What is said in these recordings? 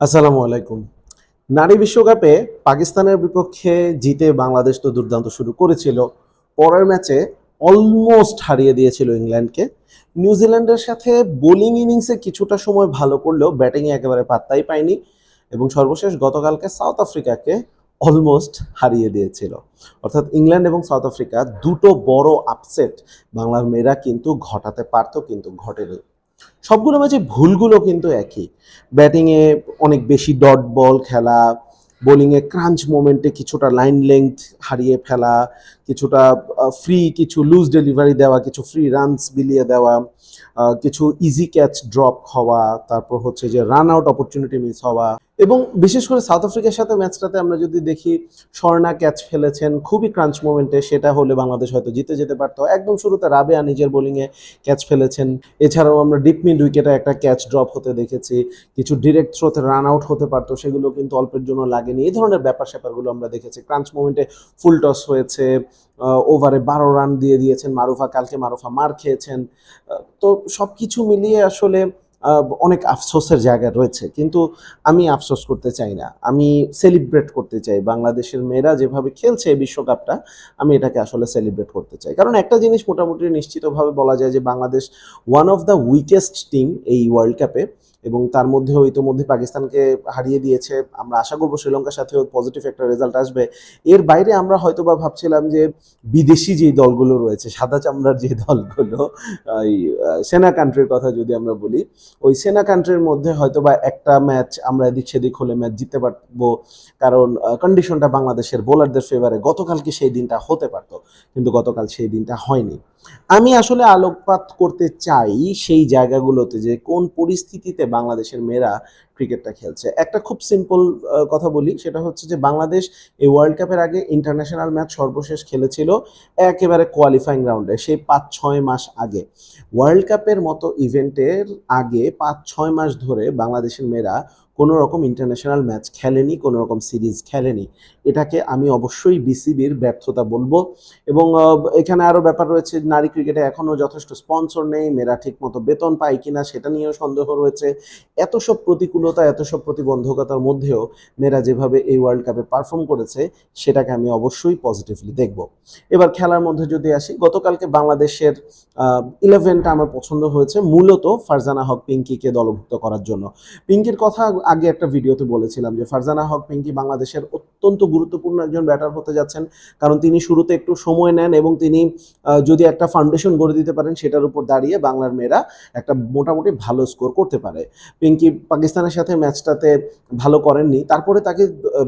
আসসালামু আলাইকুম। নারী বিশ্বকাপে পাকিস্তানের বিপক্ষে জিতে বাংলাদেশ তো দুর্দান্ত শুরু করেছিল। পরের ম্যাচে অলমোস্ট হারিয়ে দিয়েছিল ইংল্যান্ডকে। নিউজিল্যান্ডের সাথে বোলিং ইনিংসে কিছুটা সময় ভালো করলেও ব্যাটিংয়ে একেবারে পাত্তাই পায়নি এবং সর্বশেষ গতকালকে সাউথ আফ্রিকাকে অলমোস্ট হারিয়ে দিয়েছিল। অর্থাৎ ইংল্যান্ড এবং সাউথ আফ্রিকা দুটো বড় আপসেট বাংলার মেয়েরা কিন্তু ঘটাতে পারত, কিন্তু ঘটেনি। সবগুলো ম্যাচে ভুলগুলো কিন্তু একই। ব্যাটিংয়ে অনেক বেশি ডট বল খেলা, বোলিংয়ে ক্রাঞ্চ মোমেন্টে কিছুটা লাইন লেংথ হারিয়ে ফেলা, কিছুটা ফ্রি কিছু লুজ ডেলিভারি দেওয়া, কিছু ফ্রি রানস বিলিয়ে দেওয়া, কিছু ইজি ক্যাচ ড্রপ হওয়া, তারপর হচ্ছে যে রান আউট অপরচুনিটি মিস হওয়া। এবং বিশেষ করে সাউথ আফ্রিকার সাথে ম্যাচটাতে আমরা যদি দেখি, স্বর্ণা ক্যাচ ফেলেছেন খুবই ক্রাঞ্চ মোমেন্টে, সেটা হলে বাংলাদেশ হয়তো জিতে যেতে পারতো। একদম শুরুতে রাবেয়া নিজের বোলিংয়ে ক্যাচ ফেলেছেন। এছাড়াও আমরা ডিপ মিড উইকেটে একটা ক্যাচ ড্রপ হতে দেখেছি, কিছু ডিরেক্ট থ্রোতে রান আউট হতে পারতো, সেগুলো কিন্তু অল্পের জন্য লাগেনি। এই ধরনের ব্যাপার স্যাপারগুলো আমরা দেখেছি। ক্রাঞ্চ মোমেন্টে ফুল টস হয়েছে, ওভারে 12 রান দিয়ে দিয়েছেন মারুফা, কালকে মারুফা মার খেয়েছেন। তো সব কিছু মিলিয়ে আসলে অনেক আফসোসের জায়গা রয়েছে, কিন্তু আমি আফসোস করতে চাই না, আমি সেলিব্রেট করতে চাই। বাংলাদেশের মেয়েরা যেভাবে খেলছে এই বিশ্বকাপটা, আমি এটাকে আসলে সেলিব্রেট করতে চাই। কারণ একটা জিনিস মোটামুটি নিশ্চিতভাবে বলা যায় যে Bangladesh one of the weakest team এই ওয়ার্ল্ড কাপে, এবং তার মধ্যেও ইতোমধ্যে পাকিস্তানকে হারিয়ে দিয়েছে। আমরা আশা করবো শ্রীলঙ্কার সাথেও পজিটিভ একটা রেজাল্ট আসবে। এর বাইরে আমরা হয়তো বা ভাবছিলাম যে বিদেশি যে দলগুলো রয়েছে, সাদা চামড়ার যে দলগুলো, এই সেনা কান্ট্রির কথা যদি আমরা বলি, ওই সেনা কান্ট্রির মধ্যে হয়তো বা একটা ম্যাচ আমরা এদিক সেদিক হলে ম্যাচ জিততে পারবো, কারণ কন্ডিশনটা বাংলাদেশের বোলারদের ফেভারে। গতকালকে সেই দিনটা হতে পারতো, কিন্তু গতকাল সেই দিনটা হয়নি। আমি আসলে আলোকপাত করতে চাই সেই জায়গাগুলোতে, যে কোন পরিস্থিতিতে বাংলাদেশের মেয়েরা ক্রিকেটটা খেলছে। একটা খুব সিম্পল কথা বলি, সেটা হচ্ছে যে বাংলাদেশ এই ওয়ার্ল্ড কাপের আগে ইন্টারন্যাশনাল ম্যাচ সর্বশেষ খেলেছিল একেবারে কোয়ালিফাইং রাউন্ডে, সেই 5-6 মাস আগে। ওয়ার্ল্ড কাপের মতো ইভেন্টের আগে 5-6 মাস ধরে বাংলাদেশের মেয়েরা কোনো রকম ইন্টারন্যাশনাল ম্যাচ খেলেনি, কোনো রকম সিরিজ খেলেনি। এটাকে আমি অবশ্যই বিসিবির ব্যর্থতা বলবো। এবং এখানে আরও ব্যাপার রয়েছে, নারী ক্রিকেটে এখনও যথেষ্ট স্পন্সর নেই, মেয়েরা ঠিকমতো বেতন পায় কিনা সেটা নিয়েও সন্দেহ রয়েছে। এত সব প্রতিকূলতা, এত সব প্রতিবন্ধকতার মধ্যেও মেয়েরা যেভাবে এই ওয়ার্ল্ড কাপে পারফর্ম করেছে, সেটাকে আমি অবশ্যই পজিটিভলি দেখব। এবার খেলার মধ্যে যদি আসি, গতকালকে বাংলাদেশের 11টা আমার পছন্দ হয়েছে, মূলত ফারজানা হক পিঙ্কিকে দলভুক্ত করার জন্য। পিঙ্কির কথা আগে একটা ভিডিওতে বলেছিলাম যে ফারজানা হক পিঙ্কি বাংলাদেশের অত্যন্ত গুরুত্বপূর্ণ একজন ব্যাটার হতে যাচ্ছেন, কারণ তিনি শুরুতে একটু সময় নেন এবং তিনি যদি একটা ফাউন্ডেশন গড়ে দিতে পারেন, সেটার উপর দাঁড়িয়ে বাংলার মেয়েরা একটা মোটামুটি ভালো স্কোর করতে পারে। পিঙ্কি পাকিস্তানের সাথে ম্যাচটাতে ভালো করেননি, তারপরে তাকে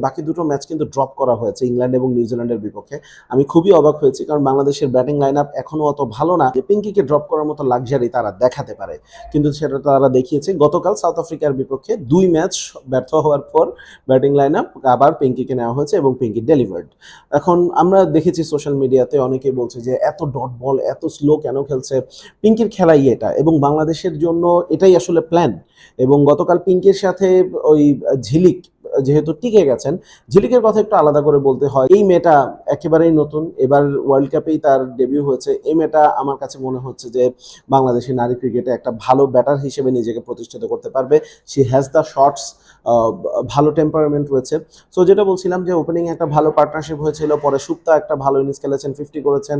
বাকি দুটো ম্যাচ কিন্তু ড্রপ করা হয়েছে ইংল্যান্ড এবং নিউজিল্যান্ডের বিপক্ষে। আমি খুবই অবাক হয়েছি, কারণ বাংলাদেশের ব্যাটিং লাইন আপ এখনও অত ভালো না যে পিঙ্কিকে ড্রপ করার মতো লাক্সারি তারা দেখাতে পারে, কিন্তু সেটা তারা দেখিয়েছে। গতকাল সাউথ আফ্রিকার বিপক্ষে 2 ম্যাচ ব্যর্থ হওয়ার পর ব্যাটিং লাইন আপ আবার পিঙ্কিকে নেওয়া হয়েছে এবং পিঙ্কি ডেলিভার্ড। এখন আমরা দেখেছি সোশ্যাল মিডিয়াতে অনেকেই বলছে যে এত ডট বল, এত স্লো কেন খেলছে। পিঙ্কির খেলাই এটা, এবং বাংলাদেশের জন্য এটাই আসলে প্ল্যান। এবং গতকাল পিঙ্কির সাথে ওই ঝিলিক যেহেতু টিকে গেছেন, ঝিলিকের কথা একটু আলাদা করে বলতে হয়। এই মেয়েটা একেবারেই নতুন, এবার ওয়ার্ল্ড কাপেই তার ডেবিউ হয়েছে। এই মেয়েটা আমার কাছে মনে হচ্ছে যে বাংলাদেশের নারী ক্রিকেটে একটা ভালো ব্যাটার হিসেবে নিজেকে প্রতিষ্ঠিত করতে পারবে। শি হ্যাজ দ্য শটস, ভালো টেম্পারমেন্ট রয়েছে। সো যেটা বলছিলাম যে ওপেনিং একটা ভালো পার্টনারশিপ হয়েছিল, পরে সুপ্তা একটা ভালো ইনিংস খেলেছেন, 50 করেছেন,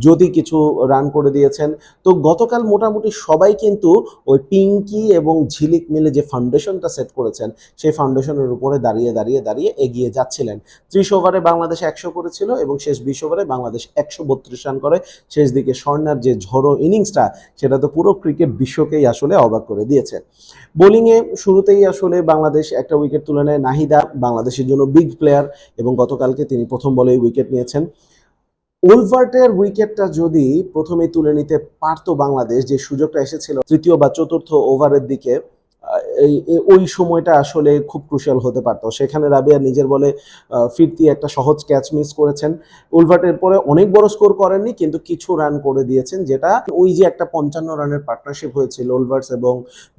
যদি কিছু রান করে দিয়েছেন। তো গতকাল মোটামুটি সবাই কিন্তু ওই পিঙ্কি এবং ঝিলিক মিলে যে ফাউন্ডেশনটা সেট করেছেন, সেই ফাউন্ডেশনের উপরে দাঁড়িয়ে দাঁড়িয়ে দাঁড়িয়ে এগিয়ে যাচ্ছিলেন। 30 ওভারে বাংলাদেশ 100 করেছিল এবং শেষ 20 ওভারে বাংলাদেশ 132 রান করে। শেষ দিকে স্বর্ণার যে ঝড়ো ইনিংসটা, সেটা তো পুরো ক্রিকেট বিশ্বকেই আসলে অবাক করে দিয়েছে। বোলিংয়ে শুরুতেই আসলে বাংলাদেশ একটা উইকেট তুলে নেয়। নাহিদা বাংলাদেশের জন্য বিগ প্লেয়ার, এবং গতকালকে তিনি প্রথম বলেই উইকেট নিয়েছেন। ওলভার্টের উইকেটটা যদি প্রথমেই তুলে নিতে পারতো বাংলাদেশ, যে সুযোগটা এসেছিল তৃতীয় বা চতুর্থ ওভারের দিকে, ওই সময়টা আসলে খুব ক্রুশিয়াল হতে পারতো। সেখানে রাবিয়া নিজের বলে ফিরতি একটা সহজ ক্যাচ মিস করেছেন। উলভার্টের পরে অনেক বড় স্কোর করেননি, কিন্তু কিছু রান করে দিয়েছেন, যেটা ওই যে একটা 55 রানের পার্টনারশিপ হয়েছিল উলভার্টস এবং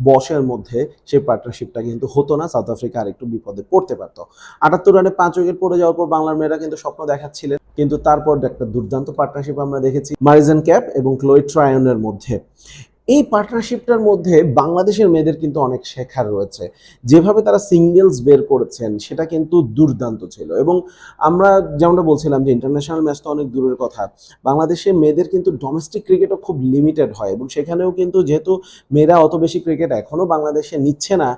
বসের মধ্যে, সেই পার্টনারশিপটা কিন্তু হতো না, সাউথ আফ্রিকা আরেকটু বিপদে পড়তে পারতো। 78 রানে 5 উইকেট পড়ে যাওয়ার পর বাংলার মেয়েরা কিন্তু স্বপ্ন দেখাচ্ছিলেন, কিন্তু তারপর একটা দুর্দান্ত পার্টনারশিপ আমরা দেখেছি মারিজান ক্যাপ এবং ক্লোই ট্রায়নের মধ্যে। এই পার্টনারশিপটার মধ্যে বাংলাদেশের মেয়েদের কিন্তু অনেক শেখার রয়েছে। যেভাবে তারা সিঙ্গেলস বের করেছেন সেটা কিন্তু দুর্দান্ত ছিল। এবং আমরা যেমনটা বলছিলাম যে ইন্টারন্যাশনাল ম্যাচ তো অনেক দূরের কথা, বাংলাদেশের মেয়েদের কিন্তু ডোমেস্টিক ক্রিকেটও খুব লিমিটেড হয়, এবং সেখানেও কিন্তু যেহেতু মেয়েরা অত বেশি ক্রিকেট এখনও বাংলাদেশে নিচ্ছে না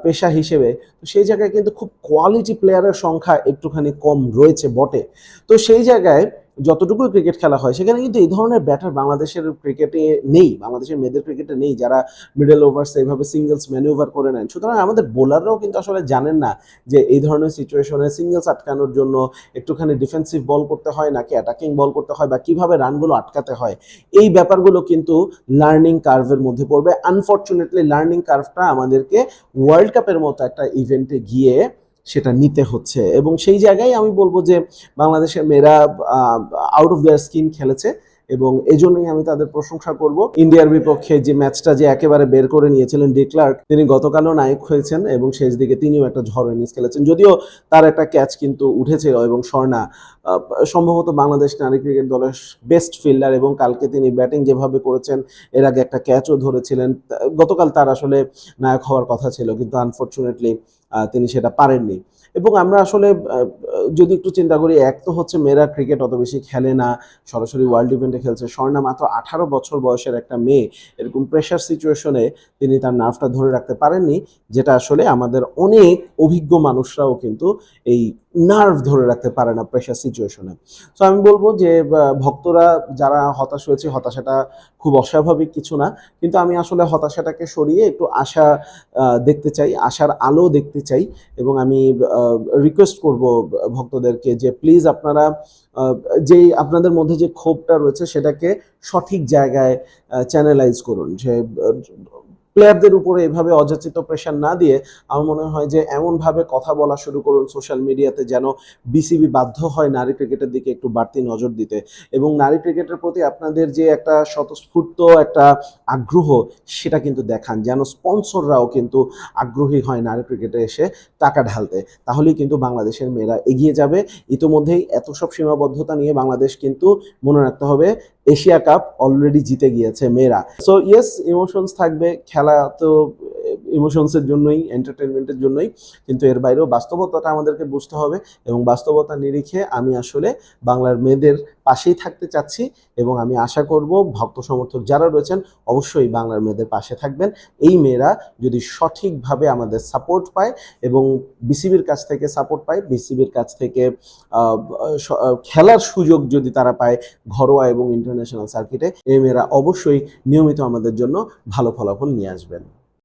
পেশা হিসেবে, তো সেই জায়গায় কিন্তু খুব কোয়ালিটি প্লেয়ারের সংখ্যা একটুখানি কম রয়েছে বটে। তো সেই জায়গায় যতটুকু ক্রিকেট খেলা হয় সেখানে কিন্তু এই ধরনের ব্যাটার বাংলাদেশের ক্রিকেটে নেই, বাংলাদেশের মেয়েদের ক্রিকেটে নেই, যারা মিডল ওভার্স এইভাবে সিঙ্গেলস ম্যানুভার করে নেন। সুতরাং আমাদের বোলাররাও কিন্তু আসলে জানেন না যে এই ধরনের সিচুয়েশনে সিঙ্গেলস আটকানোর জন্য একটুখানি ডিফেন্সিভ বল করতে হয় নাকি অ্যাটাকিং বল করতে হয়, বা কিভাবে রানগুলো আটকাতে হয়। এই ব্যাপারগুলো কিন্তু লার্নিং কার্ভের মধ্যে পড়বে। আনফর্চুনেটলি লার্নিং কার্ভটা আমাদেরকে ওয়ার্ল্ড কাপের মতো একটা ইভেন্টে গিয়ে সেটা নিতে হচ্ছে, এবং সেই জায়গায় আমি বলবো যে বাংলাদেশের মেয়েরা আউট অফ দেয়ার স্কিন খেলেছে, এবং এজন্যই আমি তাদের প্রশংসা করব। ইন্ডিয়ার বিপক্ষে যে ম্যাচটা যে একেবারে বের করে নিয়েছিলেন ডিক্লার্ক, তিনি গতকালও নায়ক হয়েছেন এবং শেষ দিকে তিনিও একটা ঝড় ইনিংস খেলেছেন, যদিও তার একটা ক্যাচ কিন্তু উঠেছিল। এবং স্বর্ণা সম্ভবত বাংলাদেশ নারী ক্রিকেট দলের বেস্ট ফিল্ডার, এবং কালকে তিনি ব্যাটিং যেভাবে করেছেন, এর আগে একটা ক্যাচও ধরেছিলেন। গতকাল তার আসলে নায়ক হওয়ার কথা ছিল, কিন্তু আনফর্চুনেটলি তিনি সেটা পারেননি। এবং আমরা আসলে যদি একটু চিন্তা করি, এক তো হচ্ছে মেয়েরা ক্রিকেট অত বেশি খেলে না, সরাসরি ওয়ার্ল্ড ইভেন্টে খেলছে। স্বর্ণা মাত্র 18 বছর বয়সের একটা মেয়ে, এরকম প্রেশার সিচুয়েশনে তিনি তার নার্ভটা ধরে রাখতে পারেননি, যেটা আসলে আমাদের অনেক অভিজ্ঞ মানুষরাও কিন্তু এই নার্ভ ধরে রাখতে পারে না প্রেশার সিচুয়েশনে। সো আমি বলবো যে ভক্তরা যারা হতাশ হয়েছে, হতাশাটা খুব অস্বাভাবিক কিছু না, কিন্তু আমি আসলে হতাশাটাকে সরিয়ে একটু আশা দেখতে চাই, আশার আলো দেখতে চাই। এবং আমি রিকোয়েস্ট করব ভক্তদেরকে যে প্লিজ আপনারা যেই আপনাদের মধ্যে যে ক্ষোভটা রয়েছে সেটাকে সঠিক জায়গায় চ্যানেলাইজ করুন, যে প্লেয়ারদের উপরে এভাবে অযাচিত প্রেশার না দিয়ে আমার মনে হয় যে এমনভাবে কথা বলা শুরু করুন সোশ্যাল মিডিয়াতে যেন বিসিবি বাধ্য হয় নারী ক্রিকেটের দিকে একটু বাড়তি নজর দিতে, এবং নারী ক্রিকেটের প্রতি আপনাদের যে একটা স্বতঃস্ফূর্ত একটা আগ্রহ সেটা কিন্তু দেখান, যেন স্পন্সররাও কিন্তু আগ্রহী হয় নারী ক্রিকেটে এসে টাকা ঢালতে। তাহলেই কিন্তু বাংলাদেশের মেয়েরা এগিয়ে যাবে। ইতোমধ্যেই এত সব সীমাবদ্ধতা নিয়ে বাংলাদেশ কিন্তু মনে রাখতে হবে এশিয়া কাপ অলরেডি জিতে গিয়েছে মেয়েরা। সো ইয়েস, ইমোশনস থাকবে, খেলা তো ইমোশনসের জন্যই, এন্টারটেনমেন্টের জন্যই, কিন্তু এর বাইরেও বাস্তবতাটা আমাদেরকে বুঝতে হবে। এবং বাস্তবতা নিরিখে আমি আসলে বাংলার মেয়েদের পাশেই থাকতে চাচ্ছি, এবং আমি আশা করব ভক্ত সমর্থক যারা রয়েছেন অবশ্যই বাংলার মেয়েদের পাশে থাকবেন। এই মেয়েরা যদি সঠিকভাবে আমাদের সাপোর্ট পায় এবং বিসিবির কাছ থেকে সাপোর্ট পায়, বিসিবির কাছ থেকে খেলার সুযোগ যদি তারা পায় ঘরোয়া এবং ইন্টারন্যাশনাল সার্কিটে, এই মেয়েরা অবশ্যই নিয়মিত আমাদের জন্য ভালো ফলাফল নিয়ে আসবেন।